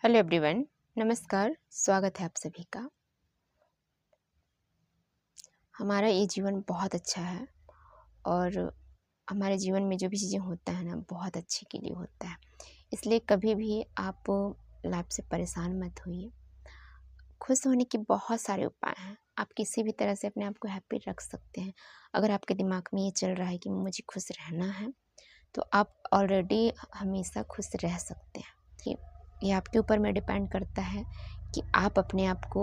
Hello everyone, नमस्कार। स्वागत है आप सभी का। हमारा ये जीवन बहुत अच्छा है और हमारे जीवन में जो भी चीज़ें होता है ना, बहुत अच्छे के लिए होता है। इसलिए कभी भी आप लाइफ से परेशान मत होइए। खुश होने के बहुत सारे उपाय हैं। आप किसी भी तरह से अपने आप को हैप्पी रख सकते हैं। अगर आपके दिमाग में ये चल रहा है कि मुझे खुश रहना है, तो आप ऑलरेडी हमेशा खुश रह सकते हैं। ये आपके ऊपर में डिपेंड करता है कि आप अपने आप को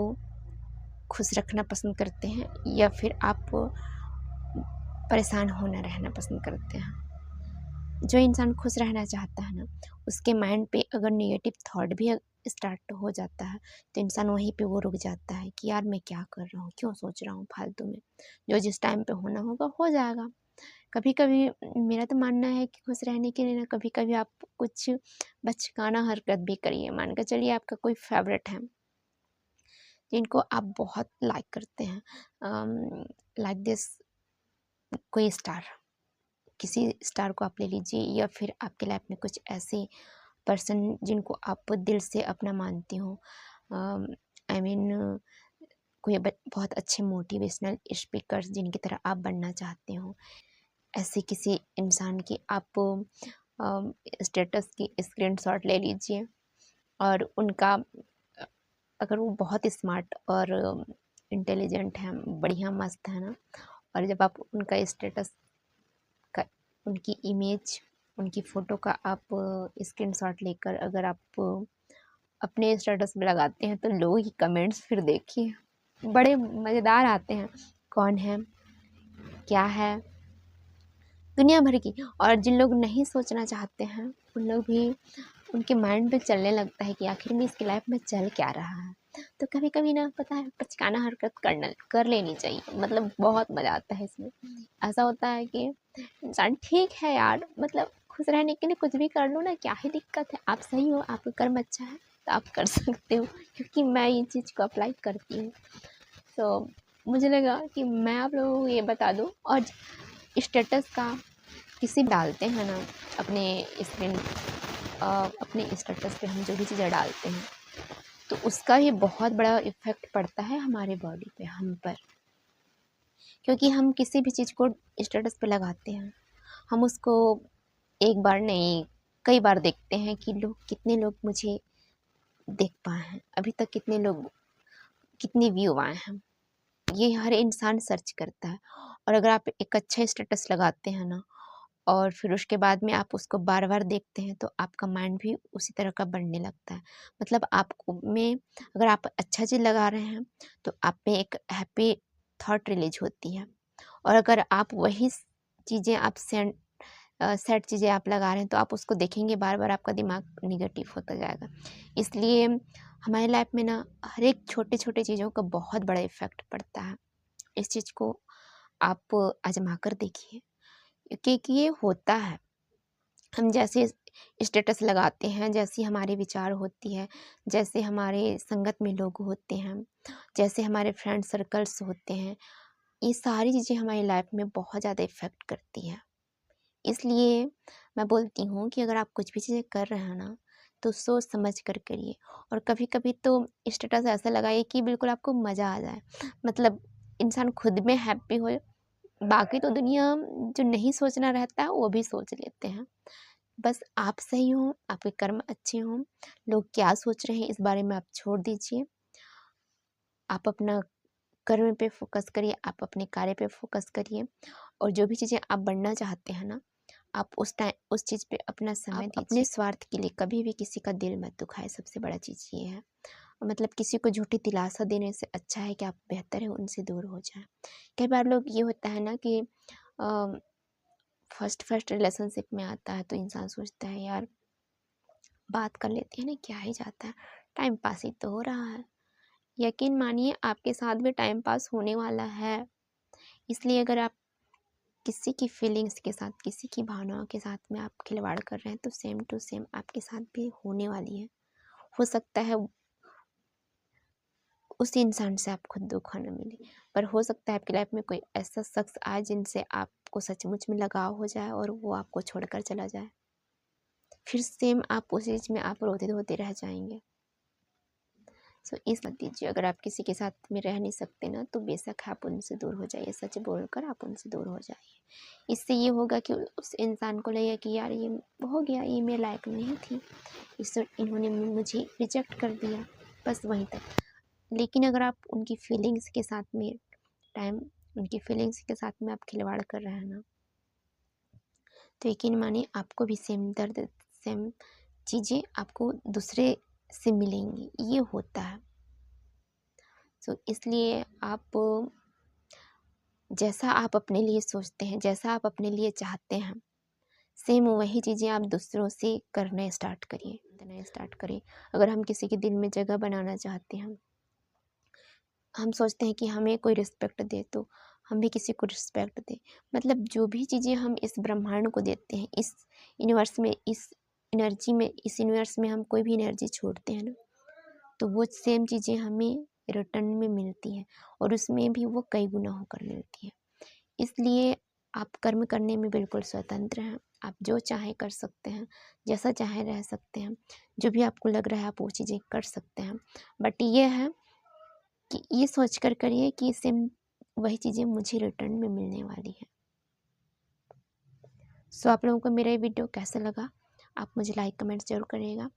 खुश रखना पसंद करते हैं या फिर आप परेशान होना रहना पसंद करते हैं। जो इंसान खुश रहना चाहता है ना, उसके माइंड पे अगर नेगेटिव थॉट भी स्टार्ट हो जाता है तो इंसान वहीं पे वो रुक जाता है कि यार मैं क्या कर रहा हूँ, क्यों सोच रहा हूँ फालतू में। जो जिस टाइम पे होना होगा हो जाएगा। कभी कभी मेरा तो मानना है कि खुश रहने के लिए ना, कभी कभी आप कुछ बचकाना हरकत भी करिए। मान के चलिए आपका कोई फेवरेट है जिनको आप बहुत लाइक करते हैं, लाइक दिस, कोई स्टार, किसी स्टार को आप ले लीजिए, या फिर आपके लाइफ में कुछ ऐसे पर्सन जिनको आप दिल से अपना मानते हो। आई मीन कोई बहुत अच्छे मोटिवेशनल स्पीकर्स जिनकी तरह आप बनना चाहते हो। ऐसे किसी इंसान की आप स्टेटस की स्क्रीनशॉट ले लीजिए और उनका, अगर वो बहुत स्मार्ट और इंटेलिजेंट है, बढ़िया मस्त है ना, और जब आप उनका स्टेटस का, उनकी इमेज, उनकी फ़ोटो का आप स्क्रीनशॉट लेकर अगर आप अपने स्टेटस में लगाते हैं तो लोगों की कमेंट्स फिर देखिए, बड़े मज़ेदार आते हैं। कौन है, क्या है, दुनिया भर की। और जिन लोग नहीं सोचना चाहते हैं उन लोग भी, उनके माइंड में चलने लगता है कि आखिर में इसकी लाइफ में चल क्या रहा है। तो कभी कभी ना, पता है, बचकाना हरकत कर लेनी चाहिए। मतलब बहुत मज़ा आता है इसमें। ऐसा होता है कि इंसान ठीक है यार, मतलब खुश रहने के लिए कुछ भी कर लो ना, क्या ही दिक्कत है। आप सही हो, आपका कर्म अच्छा है तो आप कर सकते हो। क्योंकि मैं ये चीज़ को अप्लाई करती हूँ, तो मुझे लगा कि मैं आप लोगों को ये बता दूँ। और स्टेटस का किसी डालते हैं ना अपने स्क्रीन, अपने स्टेटस पे हम जो भी चीज़ें डालते हैं तो उसका भी बहुत बड़ा इफ़ेक्ट पड़ता है हमारे बॉडी पे, हम पर। क्योंकि हम किसी भी चीज़ को स्टेटस पे लगाते हैं, हम उसको एक बार नहीं कई बार देखते हैं कि कितने लोग मुझे देख पाए हैं, अभी तक कितने लोग, कितने व्यू आए हैं। ये हर इंसान सर्च करता है। और अगर आप एक अच्छा स्टेटस लगाते हैं ना, और फिर उसके बाद में आप उसको बार बार देखते हैं तो आपका माइंड भी उसी तरह का बनने लगता है। मतलब आपको में, अगर आप अच्छा चीज़ लगा रहे हैं तो आप में एक हैप्पी थॉट रिलीज होती है। और अगर आप वही चीज़ें आप सैड चीज़ें आप लगा रहे हैं तो आप उसको देखेंगे बार बार, आपका दिमाग निगेटिव होता जाएगा। इसलिए हमारी लाइफ में ना, हर एक छोटे छोटे चीज़ों का बहुत बड़ा इफ़ेक्ट पड़ता है। इस चीज़ को आप आजमा कर देखिए, क्योंकि ये होता है। हम जैसे स्टेटस लगाते हैं, जैसी हमारी विचार होती है, जैसे हमारे संगत में लोग होते हैं, जैसे हमारे फ्रेंड सर्कल्स होते हैं, ये सारी चीज़ें हमारी लाइफ में बहुत ज़्यादा इफ़ेक्ट करती हैं। इसलिए मैं बोलती हूँ कि अगर आप कुछ भी चीज़ें कर रहे हैं ना, तो सोच समझ कर करिए। और कभी कभी तो स्टेटस ऐसा लगाइए कि बिल्कुल आपको मज़ा आ जाए। मतलब इंसान खुद में हैप्पी हो, बाकी तो दुनिया जो नहीं सोचना रहता है वो भी सोच लेते हैं। बस आप सही हों, आपके कर्म अच्छे हों, लोग क्या सोच रहे हैं इस बारे में आप छोड़ दीजिए। आप अपना कर्म पे फोकस करिए, आप अपने कार्य पे फोकस करिए। और जो भी चीज़ें आप बनना चाहते हैं ना, आप उस चीज़ पे अपना समय दीजिए। अपने स्वार्थ के लिए कभी भी किसी का दिल मत दुखाए, सबसे बड़ा चीज़ ये है। मतलब किसी को झूठी दिलासा देने से अच्छा है कि आप बेहतर है उनसे दूर हो जाएं। कई बार लोग, ये होता है ना कि फर्स्ट रिलेशनशिप में आता है तो इंसान सोचता है यार बात कर लेते हैं ना, क्या ही जाता है, टाइम पास ही तो हो रहा है। यकीन मानिए आपके साथ भी टाइम पास होने वाला है। इसलिए अगर आप किसी की फीलिंग्स के साथ, किसी की भावनाओं के साथ में आप खिलवाड़ कर रहे हैं तो सेम टू सेम आपके साथ भी होने वाली है। हो सकता है उस इंसान से आपको धोखा न मिले, पर हो सकता है आपकी लाइफ में कोई ऐसा शख्स आए जिनसे आपको सचमुच में लगाव हो जाए और वो आपको छोड़कर चला जाए। फिर सेम आप उस चीज़ में आप रोते-धोते रह जाएँगे। सो इस मत दीजिए। अगर आप किसी के साथ में रह नहीं सकते ना, तो बेशक आप उनसे दूर हो जाइए, सच बोलकर आप उनसे दूर हो जाइए। इससे ये होगा कि उस इंसान को लगेगा कि यार ये हो गया, ये मेरे लायक नहीं थी, इससे इन्होंने मुझे रिजेक्ट कर दिया, बस वहीं तक। लेकिन अगर आप उनकी फीलिंग्स के साथ में टाइम उनकी फीलिंग्स के साथ में आप खिलवाड़ कर रहे हैं ना, तो यकीन मानिए आपको भी सेम दर्द, सेम चीज़ें आपको दूसरे से मिलेंगी, ये होता है। सो इसलिए आप जैसा आप अपने लिए सोचते हैं, जैसा आप अपने लिए चाहते हैं, सेम वही चीज़ें आप दूसरों से करना स्टार्ट करिए। अगर हम किसी के दिल में जगह बनाना चाहते हैं, हम सोचते हैं कि हमें कोई रिस्पेक्ट दे, तो हम भी किसी को रिस्पेक्ट दें। मतलब जो भी चीज़ें हम इस ब्रह्मांड को देते हैं, इस यूनिवर्स में, इस एनर्जी में, इस यूनिवर्स में हम कोई भी एनर्जी छोड़ते हैं ना, तो वो सेम चीज़ें हमें रिटर्न में मिलती हैं, और उसमें भी वो कई गुना होकर मिलती है। इसलिए आप कर्म करने में बिल्कुल स्वतंत्र हैं। आप जो चाहें कर सकते हैं, जैसा चाहें रह सकते हैं, जो भी आपको लग रहा है आप वो चीज़ें कर सकते हैं। बट ये है कि ये सोच कर करिए कि सेम वही चीज़ें मुझे रिटर्न में मिलने वाली हैं। सो आप लोगों को मेरा ये वीडियो कैसा लगा, आप मुझे लाइक कमेंट ज़रूर करिएगा।